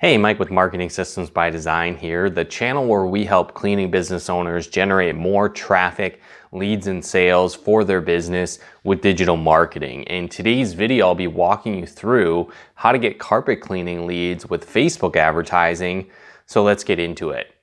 Hey, Mike with Marketing Systems by Design here, the channel where we help cleaning business owners generate more traffic, leads, and sales for their business with digital marketing. In today's video, I'll be walking you through how to get carpet cleaning leads with Facebook advertising. So let's get into it.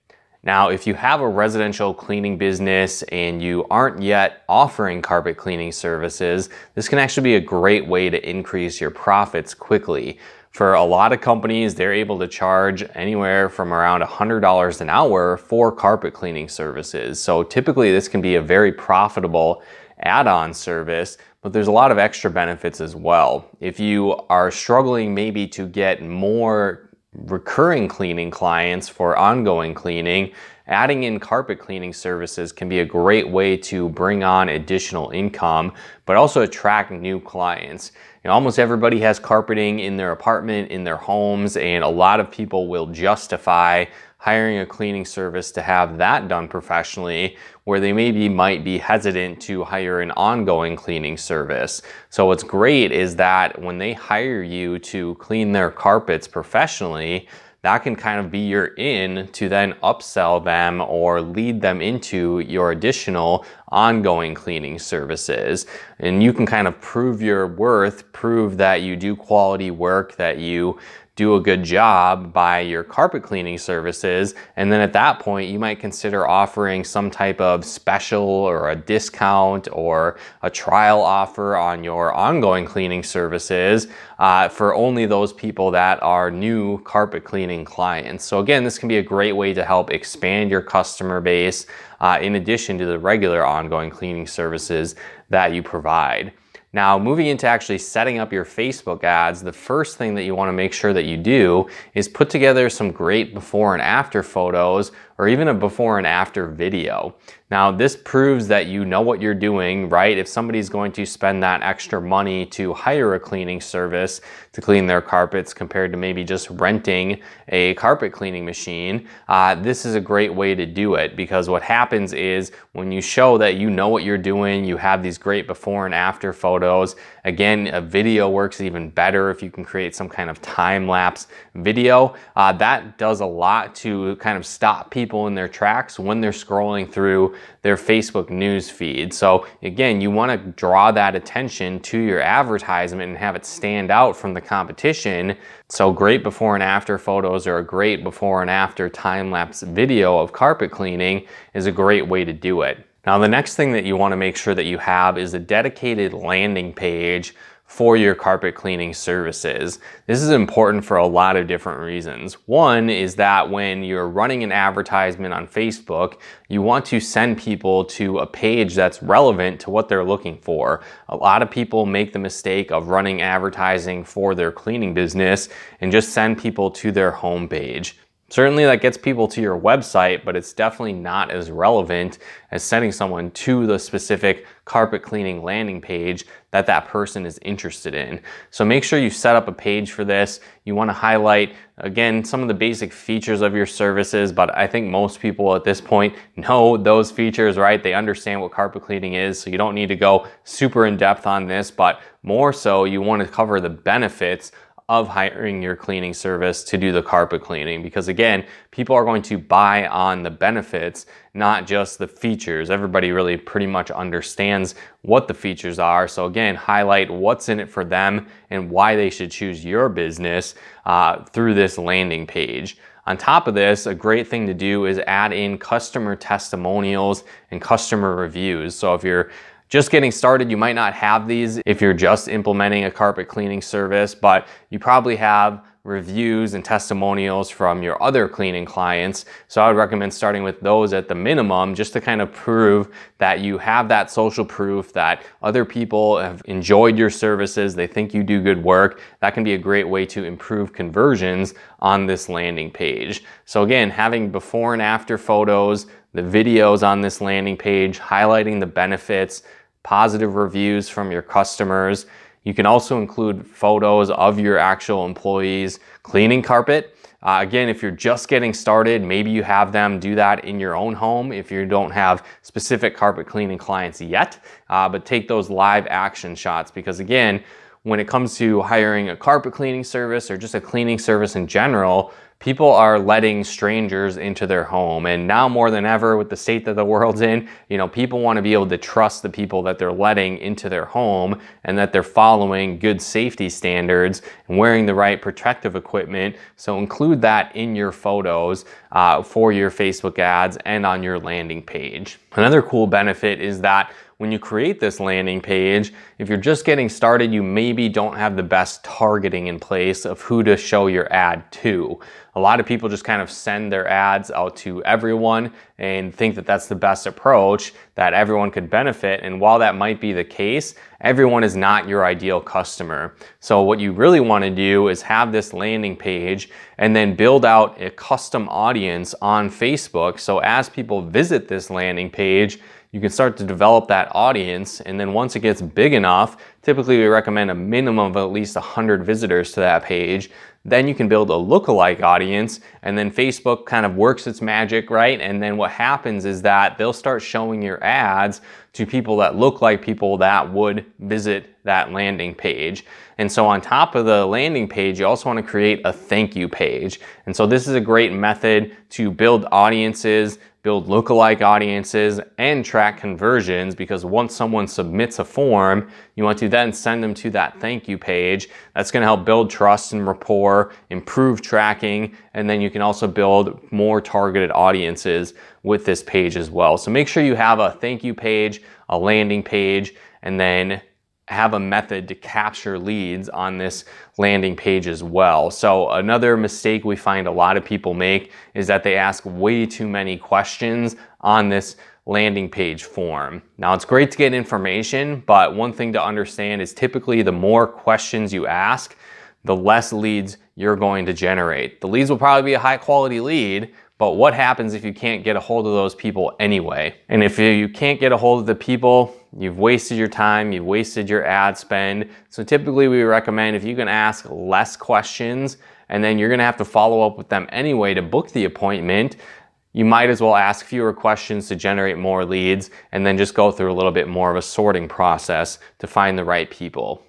Now, if you have a residential cleaning business and you aren't yet offering carpet cleaning services, this can actually be a great way to increase your profits quickly. For a lot of companies, they're able to charge anywhere from around $100 an hour for carpet cleaning services. So typically this can be a very profitable add-on service, but there's a lot of extra benefits as well. If you are struggling maybe to get more recurring cleaning clients for ongoing cleaning, adding in carpet cleaning services can be a great way to bring on additional income, but also attract new clients. You know, almost everybody has carpeting in their apartment, in their homes, and a lot of people will justify hiring a cleaning service to have that done professionally, where they might be hesitant to hire an ongoing cleaning service. So what's great is that when they hire you to clean their carpets professionally, that can kind of be your in to then upsell them or lead them into your additional ongoing cleaning services. And you can kind of prove your worth, prove that you do quality work, that you do a good job by your carpet cleaning services. And then at that point, you might consider offering some type of special or a discount or a trial offer on your ongoing cleaning services for only those people that are new carpet cleaning clients. So again, this can be a great way to help expand your customer base in addition to the regular ongoing cleaning services that you provide. Now, moving into actually setting up your Facebook ads, the first thing that you want to make sure that you do is put together some great before and after photos or even a before and after video. Now, this proves that you know what you're doing, right? If somebody's going to spend that extra money to hire a cleaning service to clean their carpets compared to maybe just renting a carpet cleaning machine, this is a great way to do it, because what happens is when you show that you know what you're doing, you have these great before and after photos. Again, a video works even better if you can create some kind of time-lapse video. That does a lot to kind of stop people in their tracks when they're scrolling through their Facebook news feed. So again, you want to draw that attention to your advertisement and have it stand out from the competition. So great before and after photos or a great before and after time-lapse video of carpet cleaning is a great way to do it. Now, the next thing that you want to make sure that you have is a dedicated landing page for your carpet cleaning services. This is important for a lot of different reasons. One is that when you're running an advertisement on Facebook, you want to send people to a page that's relevant to what they're looking for. A lot of people make the mistake of running advertising for their cleaning business and just send people to their home page. Certainly that gets people to your website, but it's definitely not as relevant as sending someone to the specific carpet cleaning landing page that that person is interested in. So make sure you set up a page for this. You want to highlight, again, some of the basic features of your services, but I think most people at this point know those features, right? They understand what carpet cleaning is, so you don't need to go super in depth on this, but more so you want to cover the benefits of hiring your cleaning service to do the carpet cleaning, because again, people are going to buy on the benefits, not just the features. Everybody really pretty much understands what the features are. So again, highlight what's in it for them and why they should choose your business through this landing page. On top of this, a great thing to do is add in customer testimonials and customer reviews. So if you're just getting started, you might not have these if you're just implementing a carpet cleaning service, but you probably have reviews and testimonials from your other cleaning clients. So I would recommend starting with those at the minimum, just to kind of prove that you have that social proof that other people have enjoyed your services, they think you do good work. That can be a great way to improve conversions on this landing page. So again, having before and after photos, the videos on this landing page, highlighting the benefits, positive reviews from your customers. You can also include photos of your actual employees cleaning carpet. Again, if you're just getting started, maybe you have them do that in your own home if you don't have specific carpet cleaning clients yet, but take those live action shots, because again, when it comes to hiring a carpet cleaning service or just a cleaning service in general, people are letting strangers into their home. And now more than ever, with the state that the world's in, people want to be able to trust the people that they're letting into their home and that they're following good safety standards and wearing the right protective equipment. So include that in your photos for your Facebook ads and on your landing page. Another cool benefit is that when you create this landing page, if you're just getting started, you maybe don't have the best targeting in place of who to show your ad to. A lot of people just kind of send their ads out to everyone and think that that's the best approach, that everyone could benefit. And while that might be the case, everyone is not your ideal customer. So what you really want to do is have this landing page and then build out a custom audience on Facebook. So as people visit this landing page, you can start to develop that audience, and then once it gets big enough, typically we recommend a minimum of at least 100 visitors to that page. Then you can build a lookalike audience, and then Facebook kind of works its magic, right? And then what happens is that they'll start showing your ads to people that look like people that would visit that landing page. And so on top of the landing page, you also want to create a thank you page. And so this is a great method to build audiences, build lookalike audiences, and track conversions, because once someone submits a form, you want to then send them to that thank you page. That's going to help build trust and rapport, improve tracking, and then you can also build more targeted audiences with this page as well. So make sure you have a thank you page, a landing page, and then have a method to capture leads on this landing page as well. So another mistake we find a lot of people make is that they ask way too many questions on this landing page form. Now, it's great to get information, but one thing to understand is typically the more questions you ask, the less leads you're going to generate. The leads will probably be a high quality lead, but what happens if you can't get a hold of those people anyway? And if you can't get a hold of the people, you've wasted your time, you've wasted your ad spend. So typically we recommend if you can ask less questions and then you're gonna have to follow up with them anyway to book the appointment, you might as well ask fewer questions to generate more leads and then just go through a little bit more of a sorting process to find the right people.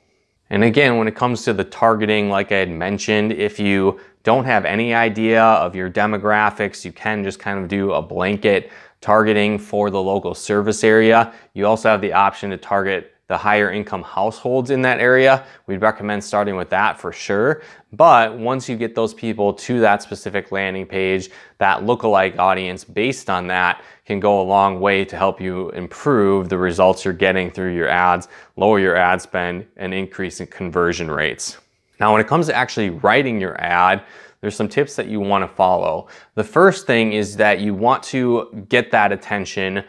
And again, when it comes to the targeting, like I had mentioned, if you don't have any idea of your demographics, you can just kind of do a blanket targeting for the local service area. You also have the option to target the higher income households in that area. We'd recommend starting with that for sure. But once you get those people to that specific landing page, that lookalike audience based on that can go a long way to help you improve the results you're getting through your ads, lower your ad spend, and increase in conversion rates. Now, when it comes to actually writing your ad, there's some tips that you want to follow. The first thing is that you want to get that attention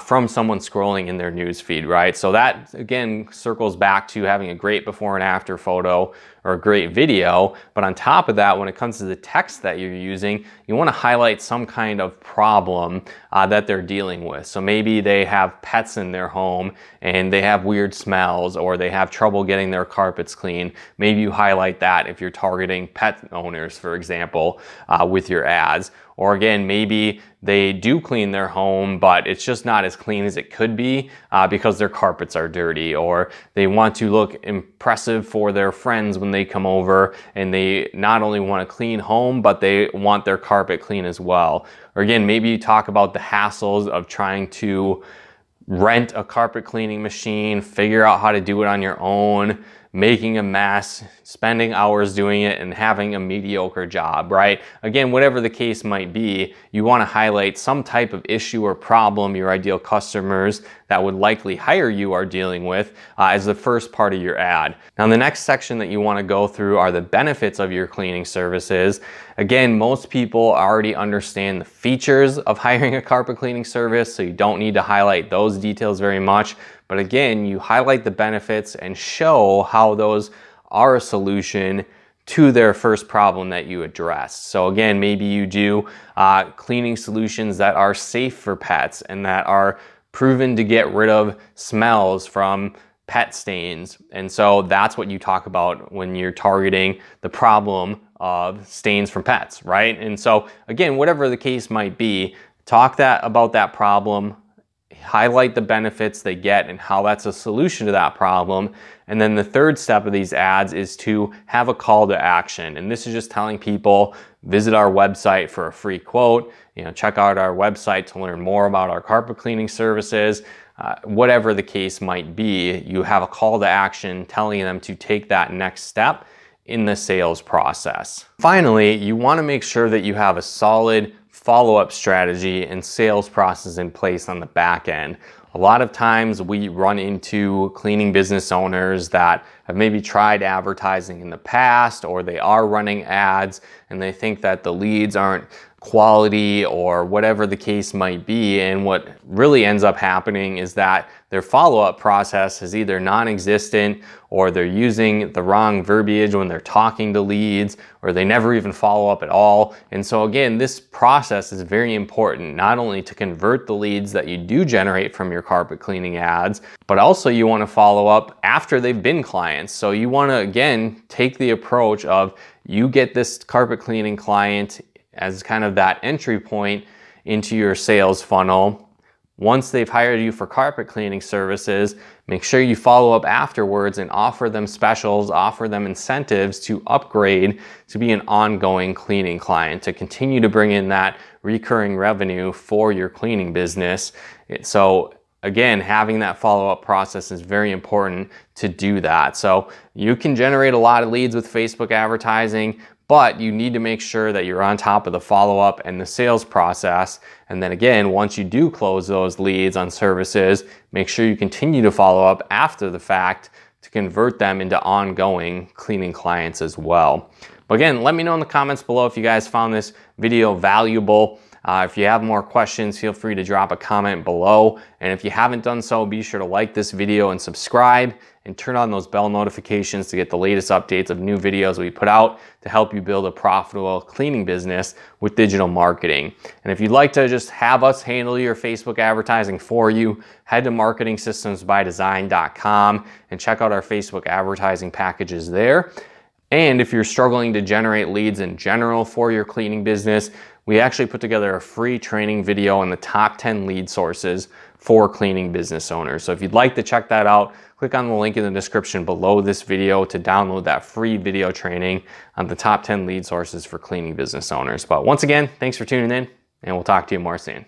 from someone scrolling in their news feed, right? So that again circles back to having a great before and after photo or a great video. But on top of that, when it comes to the text that you're using, you want to highlight some kind of problem that they're dealing with. So maybe they have pets in their home and they have weird smells, or they have trouble getting their carpets clean. Maybe you highlight that if you're targeting pet owners, for example, with your ads. Or again, maybe they do clean their home, but it's just not as clean as it could be because their carpets are dirty, or they want to look impressive for their friends when they come over, and they not only want a clean home, but they want their carpet clean as well. Or again, maybe you talk about the hassles of trying to rent a carpet cleaning machine, figure out how to do it on your own, making a mess, spending hours doing it, and having a mediocre job, right? Again, whatever the case might be, you want to highlight some type of issue or problem your ideal customers that would likely hire you are dealing with as the first part of your ad. Now, the next section that you want to go through are the benefits of your cleaning services. Again, most people already understand the features of hiring a carpet cleaning service, so you don't need to highlight those details very much. But again, you highlight the benefits and show how those are a solution to their first problem that you addressed. So again, maybe you do cleaning solutions that are safe for pets and that are proven to get rid of smells from pet stains. And so that's what you talk about when you're targeting the problem of stains from pets, right? And so again, whatever the case might be, talk about that problem, highlight the benefits they get and how that's a solution to that problem. And then the third step of these ads is to have a call to action. And this is just telling people, visit our website for a free quote, check out our website to learn more about our carpet cleaning services. Whatever the case might be, you have a call to action telling them to take that next step in the sales process. Finally, you want to make sure that you have a solid follow-up strategy and sales process in place on the back end. A lot of times we run into cleaning business owners that have maybe tried advertising in the past, or they are running ads and they think that the leads aren't quality or whatever the case might be. And what really ends up happening is that their follow-up process is either non-existent, or they're using the wrong verbiage when they're talking to leads, or they never even follow up at all. And so again, this process is very important, not only to convert the leads that you do generate from your carpet cleaning ads, but also you want to follow up after they've been clients. So you want to, again, take the approach of, you get this carpet cleaning client as kind of that entry point into your sales funnel. Once they've hired you for carpet cleaning services, make sure you follow up afterwards and offer them specials, offer them incentives to upgrade to be an ongoing cleaning client, to continue to bring in that recurring revenue for your cleaning business. So again, having that follow-up process is very important to do that. So you can generate a lot of leads with Facebook advertising, but you need to make sure that you're on top of the follow-up and the sales process. And then again, once you do close those leads on services, make sure you continue to follow up after the fact to convert them into ongoing cleaning clients as well. But again, let me know in the comments below if you guys found this video valuable. If you have more questions, feel free to drop a comment below. And if you haven't done so, be sure to like this video and subscribe, and turn on those bell notifications to get the latest updates of new videos we put out to help you build a profitable cleaning business with digital marketing. And if you'd like to just have us handle your Facebook advertising for you, head to marketingsystemsbydesign.com and check out our Facebook advertising packages there. And if you're struggling to generate leads in general for your cleaning business, we actually put together a free training video on the top 10 lead sources for cleaning business owners. So if you'd like to check that out, click on the link in the description below this video to download that free video training on the top 10 lead sources for cleaning business owners. But once again, thanks for tuning in, and we'll talk to you more soon.